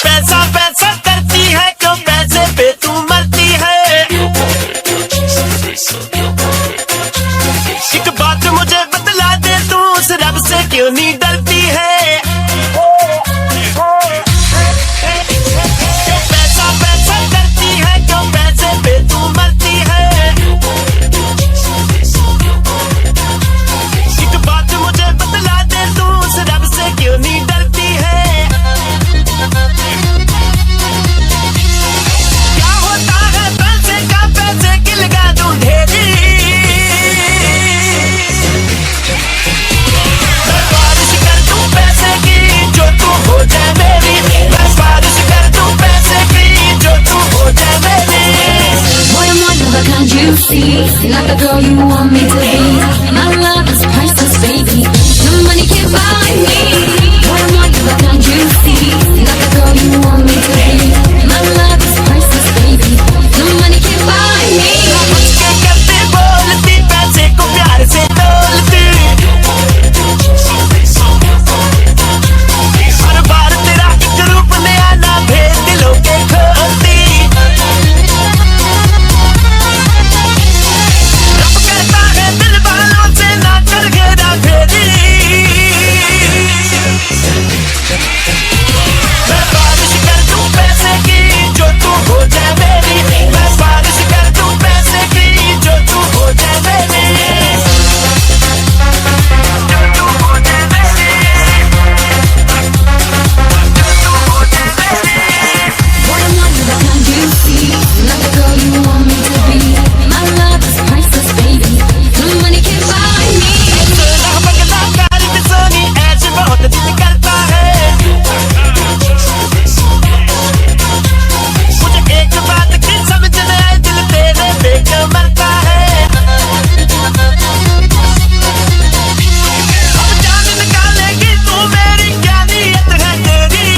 पैसा पैसा करती है क्यों, पैसे पे तू मरती है। एक बात मुझे बतला दे, तू उस रब से क्यों नहीं डरती है। क्यों पैसा पैसा करती है, क्यों पैसे पे तू मरती है। एक बात मुझे बतला दे, तू उस रब से क्यों नहीं डरती है। Not the girl you want me to be. My love is priceless, baby. No money can buy me. What I want, you can't you see? Not the girl you want me to be. My love is priceless, baby. No money can buy me. मुझ के करते बोलती, पैसे को प्यार से तोलती। हर बार तेरा एक रूप नया ना भेद दिलों के खोलती। मैं बारिश कर दूं पैसे की, जो तू हो जाए मेरी। मैं बारिश कर दूं पैसे की, जो तू हो जाए मेरी। जो तू हो जाए मेरी, जो तू हो जाए मेरी। What I want, you can't you see? Not the girl you want me to be. My love is priceless, baby. No money can buy me. सोना मंगता प्यारी में सोनी, ऐसे बहुत दिल करता है। मुझे एक बात की समझ न आए, दिल तेरे बेकर मरता है। अब जान निकालेगी तू मेरी, क्या नीयत है तेरी।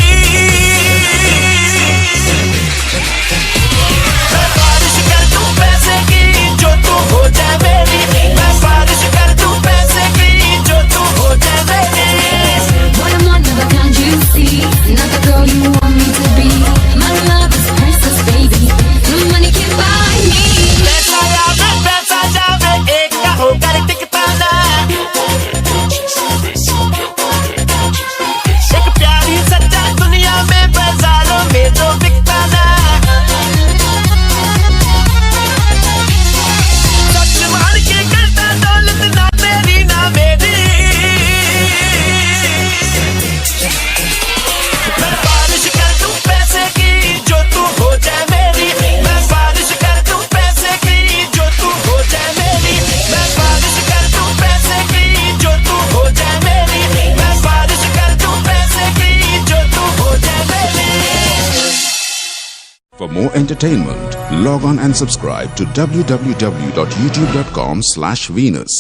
मैं बारिश कर दूं पैसे की, जो तू हो जाए मेरी। मैं बारिश कर दूं पैसे की, जो तू हो जाए मेरी। What I want, never can't you see? Not the girl you want me to be. My love is priceless, baby. No money can buy me. पैसा आवे पैसा जावे, एक का होकर टिकता ना। एक प्यारी सच्चा दुनिया में बाजारों में तो बिकता ना। सच मान के करता दौलत ना तेरी ना मेरी। मैं बारिश कर दूं पैसे की, जो तू हो जाए मेरी। मैं बारिश कर दूं पैसे की, जो तू हो जाए मेरी। मैं बारिश कर दूं पैसे की, जो तू हो जाए मेरी। मैं बारिश कर दूं पैसे की, जो तू हो जाए मेरी। For more entertainment, log on and subscribe to www.youtube.com/Venus.